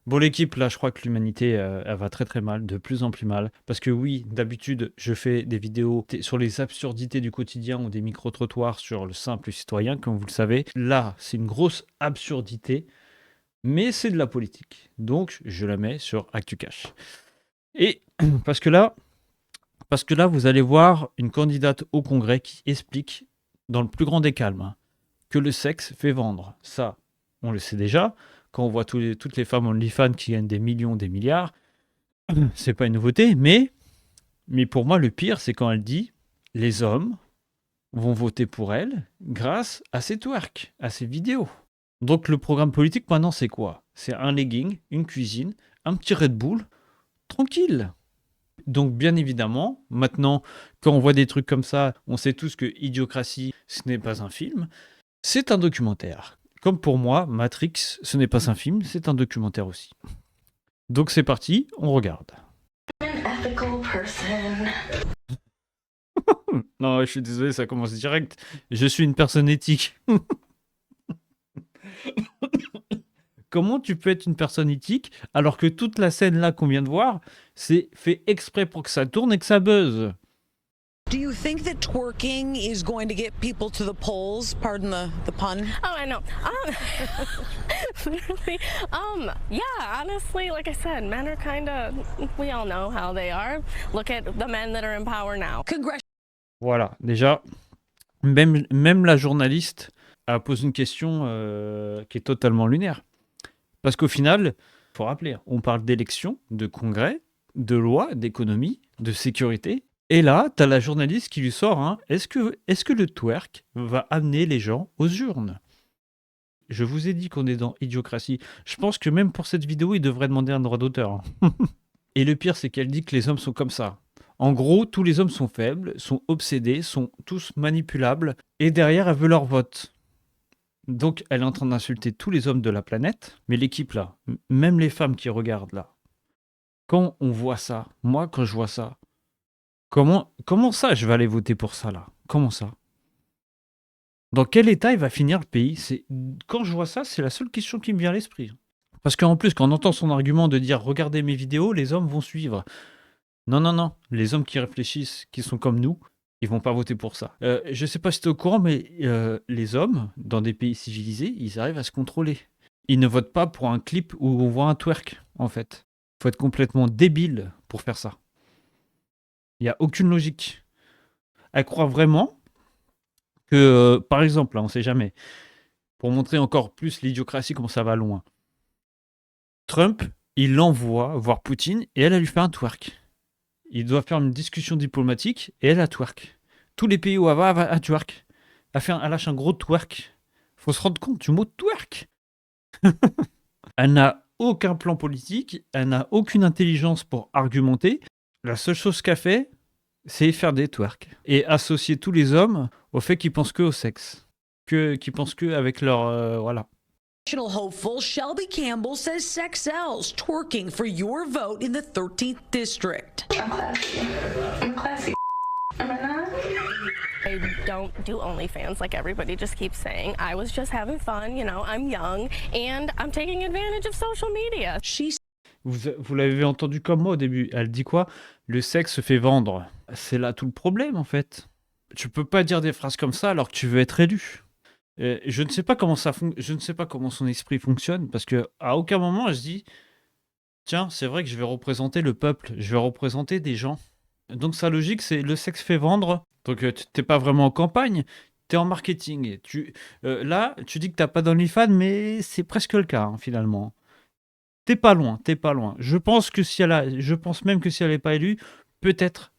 Bon, l'équipe, là, je crois que l'humanité, elle va très très mal, de plus en plus mal. Parce que oui, d'habitude, je fais des vidéos sur les absurdités du quotidien ou des micro-trottoirs sur le simple citoyen, comme vous le savez. Là, c'est une grosse absurdité, mais c'est de la politique. Donc, je la mets sur ActuCash. Et parce que là, vous allez voir une candidate au Congrès qui explique, dans le plus grand des calmes, hein, que le sexe fait vendre. Ça, on le sait déjà. Quand on voit toutes les femmes OnlyFans qui gagnent des millions, des milliards, c'est pas une nouveauté. Mais pour moi, le pire, c'est quand elle dit les hommes vont voter pour elle grâce à ses twerks, à ses vidéos. Donc le programme politique maintenant, c'est quoi? C'est un legging, une cuisine, un petit Red Bull, tranquille. Donc bien évidemment, maintenant, quand on voit des trucs comme ça, on sait tous que Idiocratie, ce n'est pas un film, c'est un documentaire. Comme pour moi, Matrix, ce n'est pas un film, c'est un documentaire aussi. Donc c'est parti, on regarde. Non, je suis désolé, ça commence direct. Je suis une personne éthique. Comment tu peux être une personne éthique alors que toute la scène là qu'on vient de voir, c'est fait exprès pour que ça tourne et que ça buzz? Do you think that twerking is going to get people to the polls? Pardon the pun. Oh, I know. Literally, yeah, honestly, like I said, men are kind of, we all know how they are. Look at the men that are in power now. Voilà, déjà, même la journaliste a posé une question qui est totalement lunaire. Parce qu'au final, il faut rappeler, on parle d'élections, de congrès, de lois, d'économie, de sécurité. Et là, tu as la journaliste qui lui sort hein, est-ce que le twerk va amener les gens aux urnes? Je vous ai dit qu'on est dans Idiocratie. Je pense que même pour cette vidéo, il devrait demander un droit d'auteur. Hein. Et le pire, c'est qu'elle dit que les hommes sont comme ça. En gros, tous les hommes sont faibles, sont obsédés, sont tous manipulables, et derrière, elle veut leur vote. Donc, elle est en train d'insulter tous les hommes de la planète, mais l'équipe là, même les femmes qui regardent là, quand on voit ça, moi, quand je vois ça, comment ça, je vais aller voter pour ça là? Comment ça? Dans quel état il va finir le pays? Quand je vois ça, c'est la seule question qui me vient à l'esprit. Parce qu'en plus, quand on entend son argument de dire regardez mes vidéos, les hommes vont suivre. Non, non, non. Les hommes qui réfléchissent, qui sont comme nous, ils vont pas voter pour ça. Je sais pas si tu es au courant, mais les hommes, dans des pays civilisés, ils arrivent à se contrôler. Ils ne votent pas pour un clip où on voit un twerk, en fait. Faut être complètement débile pour faire ça. Il n'y a aucune logique. Elle croit vraiment que, par exemple, là, on sait jamais, pour montrer encore plus l'idiocratie, comment ça va loin, Trump, il l'envoie voir Poutine et elle lui fait un twerk. Il doit faire une discussion diplomatique et elle a twerk. Tous les pays où elle va à twerk. Elle lâche un gros twerk. Faut se rendre compte du mot twerk. Elle n'a aucun plan politique, elle n'a aucune intelligence pour argumenter. La seule chose qu'elle fait, c'est faire des twerks. Et associer tous les hommes au fait qu'ils pensent que au sexe. Qu'ils pensent que avec leur... voilà. National hopeful Shelby Campbell says sex sells, twerking for your vote in the 13th district. I'm classy. Am I not? I don't do OnlyFans like everybody just keeps saying. I was just having fun, you know, I'm young, and I'm taking advantage of social media. Vous l'avez entendu comme moi au début. Elle dit quoi? Le sexe se fait vendre. C'est là tout le problème, en fait. Tu peux pas dire des phrases comme ça alors que tu veux être élu. Je ne sais pas comment je ne sais pas comment son esprit fonctionne parce que à aucun moment elle se dit tiens, c'est vrai que je vais représenter le peuple, je vais représenter des gens. Donc sa logique c'est le sexe fait vendre. Donc t'es pas vraiment en campagne, t'es en marketing. Là, tu dis que t'as pas d'OnlyFans, mais c'est presque le cas hein, finalement. T'es pas loin, t'es pas loin. Je pense même que si elle n'est pas élue, peut-être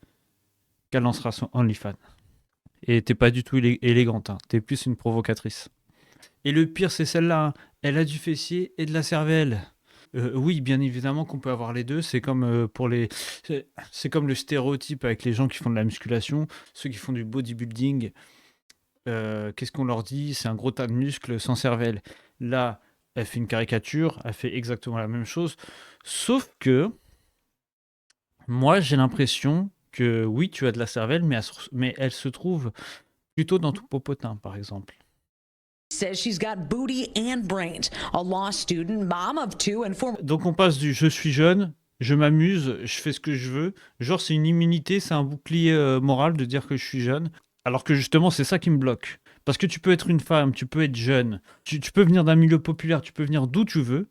qu'elle lancera son OnlyFans. Et t'es pas du tout élégante, hein. T'es plus une provocatrice. Et le pire, c'est celle-là. Hein. Elle a du fessier et de la cervelle. Oui, bien évidemment qu'on peut avoir les deux. C'est comme c'est comme le stéréotype avec les gens qui font de la musculation, ceux qui font du bodybuilding. Qu'est-ce qu'on leur dit? C'est un gros tas de muscles sans cervelle. Là, elle fait une caricature, elle fait exactement la même chose. Sauf que moi, j'ai l'impression que oui, tu as de la cervelle, mais elle se trouve plutôt dans ton popotin, par exemple. says she's got booty and brains. A law student, mom of 2, and former Donc on passe du je suis jeune, je m'amuse, je fais ce que je veux. Genre c'est une immunité, c'est un bouclier moral de dire que je suis jeune. Alors que justement c'est ça qui me bloque. Parce que tu peux être une femme, tu peux être jeune, tu peux venir d'un milieu populaire, tu peux venir d'où tu veux.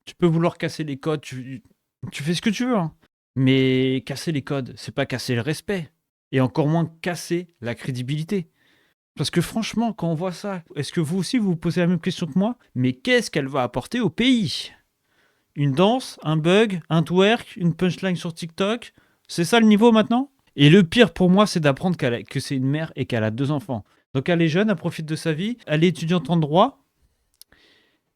Tu peux vouloir casser les codes, tu fais ce que tu veux. Hein. Mais casser les codes, c'est pas casser le respect. Et encore moins casser la crédibilité. Parce que franchement, quand on voit ça, est-ce que vous aussi vous vous posez la même question que moi? Mais qu'est-ce qu'elle va apporter au pays? Une danse, un bug, un twerk, une punchline sur TikTok? C'est ça le niveau maintenant? Et le pire pour moi, c'est d'apprendre que c'est une mère et qu'elle a 2 enfants. Donc elle est jeune, elle profite de sa vie, elle est étudiante en droit.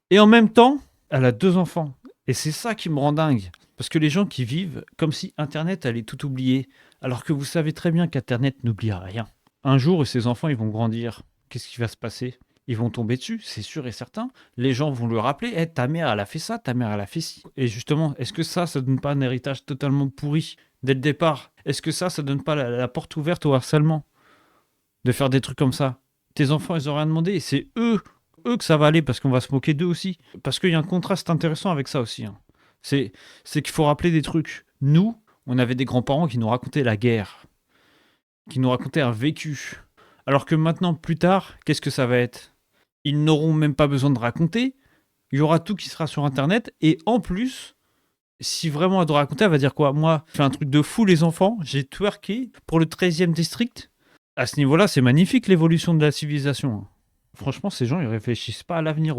Et en même temps, elle a 2 enfants. Et c'est ça qui me rend dingue. Parce que les gens qui vivent comme si Internet allait tout oublier. Alors que vous savez très bien qu'Internet n'oublie rien. Un jour, ces enfants, ils vont grandir. Qu'est-ce qui va se passer? Ils vont tomber dessus, c'est sûr et certain. Les gens vont le rappeler. Hey, ta mère, elle a fait ça, ta mère, elle a fait ci. Et justement, est-ce que ça donne pas un héritage totalement pourri dès le départ? Est-ce que ça donne pas la porte ouverte au harcèlement? De faire des trucs comme ça. Tes enfants, ils ont rien demandé. C'est eux que ça va aller parce qu'on va se moquer d'eux aussi. Parce qu'il y a un contraste intéressant avec ça aussi. Hein. C'est qu'il faut rappeler des trucs. Nous, on avait des grands-parents qui nous racontaient la guerre. Qui nous racontaient un vécu. Alors que maintenant, plus tard, qu'est-ce que ça va être? Ils n'auront même pas besoin de raconter. Il y aura tout qui sera sur Internet. Et en plus, si vraiment elle doit raconter, elle va dire quoi? Moi, j'ai fait un truc de fou, les enfants. J'ai twerké pour le 13e district. À ce niveau-là, c'est magnifique l'évolution de la civilisation. Franchement, ces gens, ils réfléchissent pas à l'avenir.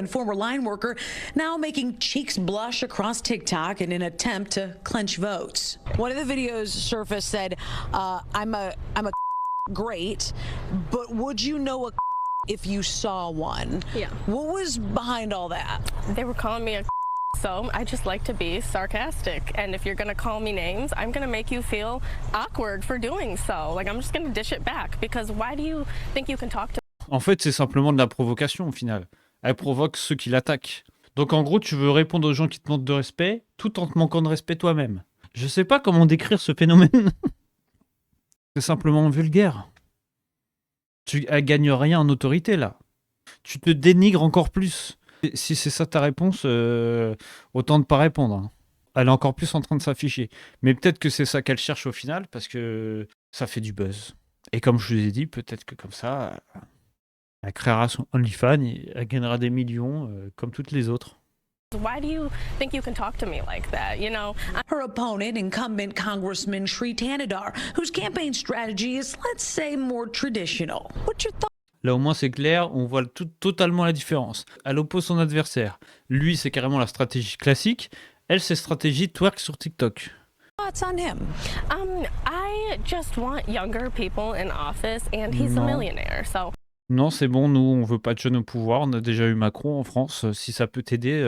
and former line worker now making cheeks blush across TikTok in an attempt to clinch votes. One of the videos surfaced said, I'm a great, but would you know a if you saw one? Yeah. What was behind all that? They were calling me a so I just like to be sarcastic. And if you're going to call me names, I'm going to make you feel awkward for doing so. Like, I'm just going to dish it back because why do you think you can talk to... En fait, c'est simplement de la provocation au final. Elle provoque ceux qui l'attaquent. Donc en gros, tu veux répondre aux gens qui te manquent de respect tout en te manquant de respect toi-même. Je sais pas comment décrire ce phénomène. C'est simplement vulgaire. Elle gagne rien en autorité là. Tu te dénigres encore plus. Si c'est ça ta réponse, autant ne pas répondre. Hein. Elle est encore plus en train de s'afficher. Mais peut-être que c'est ça qu'elle cherche au final parce que ça fait du buzz. Et comme je vous ai dit, peut-être que comme ça, elle créera son OnlyFans et elle gagnera des millions comme toutes les autres. Why do you think you can talk to me like that? You know, Her opponent, incumbent Congressman Sri Tanadar, whose campaign strategy is, let's say, more traditional. What's your thought? Là, au moins, c'est clair, on voit totalement la différence. Elle oppose son adversaire. Lui, c'est carrément la stratégie classique. Elle, c'est stratégie twerk sur TikTok. Thoughts on him? I just want younger people in office, and he's a Non. millionaire, so... Non, c'est bon, nous, on veut pas de jeunes au pouvoir. On a déjà eu Macron en France. Si ça peut t'aider,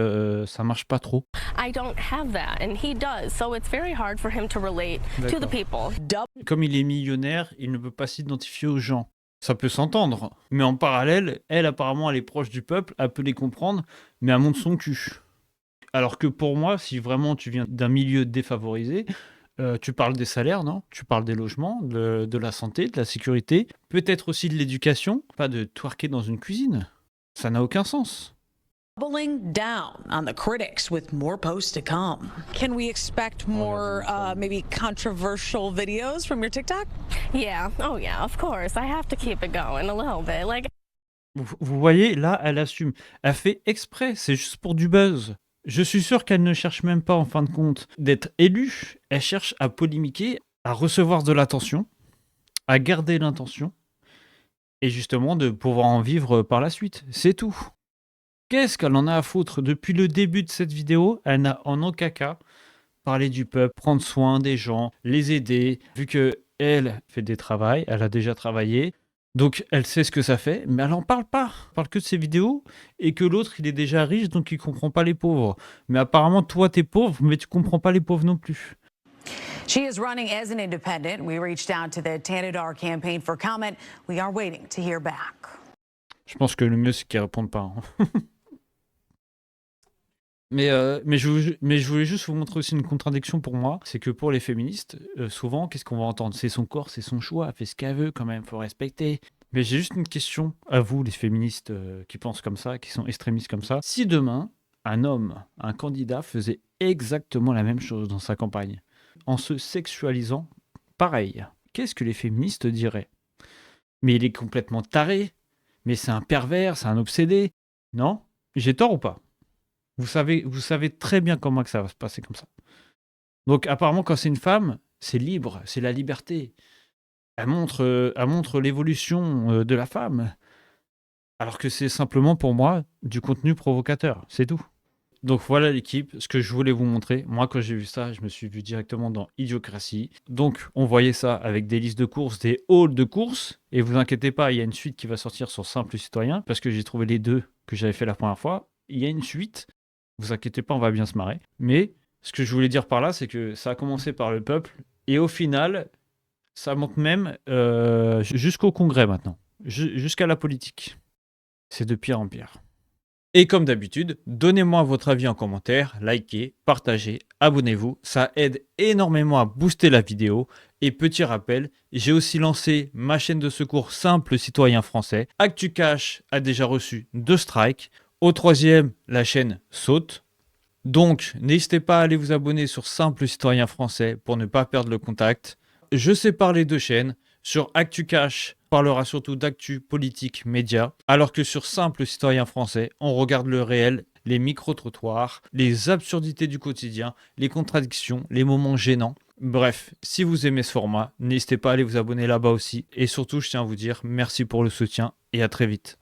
ça marche pas trop. I don't have that, and he does, so it's very hard for him to relate to the people. Comme il est millionnaire, il ne peut pas s'identifier aux gens. Ça peut s'entendre. Mais en parallèle, elle, apparemment, elle est proche du peuple, elle peut les comprendre, mais elle monte son cul. Alors que pour moi, si vraiment tu viens d'un milieu défavorisé, tu parles des salaires, non? Tu parles des logements, de la santé, de la sécurité, peut-être aussi de l'éducation, pas de twerker dans une cuisine. Ça n'a aucun sens. Doubling down on the critics with more posts to come. Can we expect more maybe controversial videos from your TikTok? Yeah, oh yeah, of course. I have to keep it going a little bit. Like, Vous voyez, là, elle assume. Elle fait exprès, c'est juste pour du buzz. Je suis sûr qu'elle ne cherche même pas, en fin de compte, d'être élue. Elle cherche à polémiquer, à recevoir de l'attention, à garder l'intention, et justement de pouvoir en vivre par la suite. C'est tout. Qu'est-ce qu'elle en a à foutre? Depuis le début de cette vidéo, elle n'a en aucun cas parlé du peuple, prendre soin des gens, les aider. Vu qu'elle fait des travails, elle a déjà travaillé, donc elle sait ce que ça fait, mais elle n'en parle pas. Elle parle que de ses vidéos, et que l'autre, il est déjà riche, donc il ne comprend pas les pauvres. Mais apparemment, toi, t'es pauvre, mais tu ne comprends pas les pauvres non plus. She is running as an independent. We reached out to the Tanadar campaign for comment. We are waiting to hear back. Je pense que le mieux, c'est qu'ils ne répondent pas. Hein. Mais je voulais juste vous montrer aussi une contradiction pour moi. C'est que pour les féministes, souvent, qu'est-ce qu'on va entendre? C'est son corps, c'est son choix, elle fait ce qu'elle veut quand même, faut respecter. Mais j'ai juste une question à vous, les féministes qui pensent comme ça, qui sont extrémistes comme ça. Si demain, un homme, un candidat faisait exactement la même chose dans sa campagne, en se sexualisant pareil, qu'est-ce que les féministes diraient? Mais il est complètement taré, mais c'est un pervers, c'est un obsédé. Non? J'ai tort ou pas? Vous savez très bien comment que ça va se passer comme ça. Donc apparemment, quand c'est une femme, c'est libre, c'est la liberté. Elle montre l'évolution de la femme. Alors que c'est simplement pour moi du contenu provocateur, c'est tout. Donc voilà l'équipe, ce que je voulais vous montrer. Moi, quand j'ai vu ça, je me suis vu directement dans Idiocratie. Donc on voyait ça avec des listes de courses, des halls de courses. Et vous inquiétez pas, il y a une suite qui va sortir sur Simple Citoyen, parce que j'ai trouvé les deux que j'avais fait la première fois. Il y a une suite, vous inquiétez pas, on va bien se marrer. Mais ce que je voulais dire par là, c'est que ça a commencé par le peuple, et au final, ça monte même jusqu'au Congrès maintenant, jusqu'à la politique. C'est de pire en pire. Et comme d'habitude, donnez-moi votre avis en commentaire, likez, partagez, abonnez-vous, ça aide énormément à booster la vidéo. Et petit rappel, j'ai aussi lancé ma chaîne de secours Simple Citoyen Français. ActuCash a déjà reçu 2 strikes. Au 3e, la chaîne saute. Donc, n'hésitez pas à aller vous abonner sur Simple Citoyen Français pour ne pas perdre le contact. Je sépare les 2 chaînes. Sur ActuCash, on parlera surtout d'actu, politique, médias, alors que sur Simple Citoyen Français, on regarde le réel, les micro-trottoirs, les absurdités du quotidien, les contradictions, les moments gênants. Bref, si vous aimez ce format, n'hésitez pas à aller vous abonner là-bas aussi. Et surtout, je tiens à vous dire merci pour le soutien et à très vite.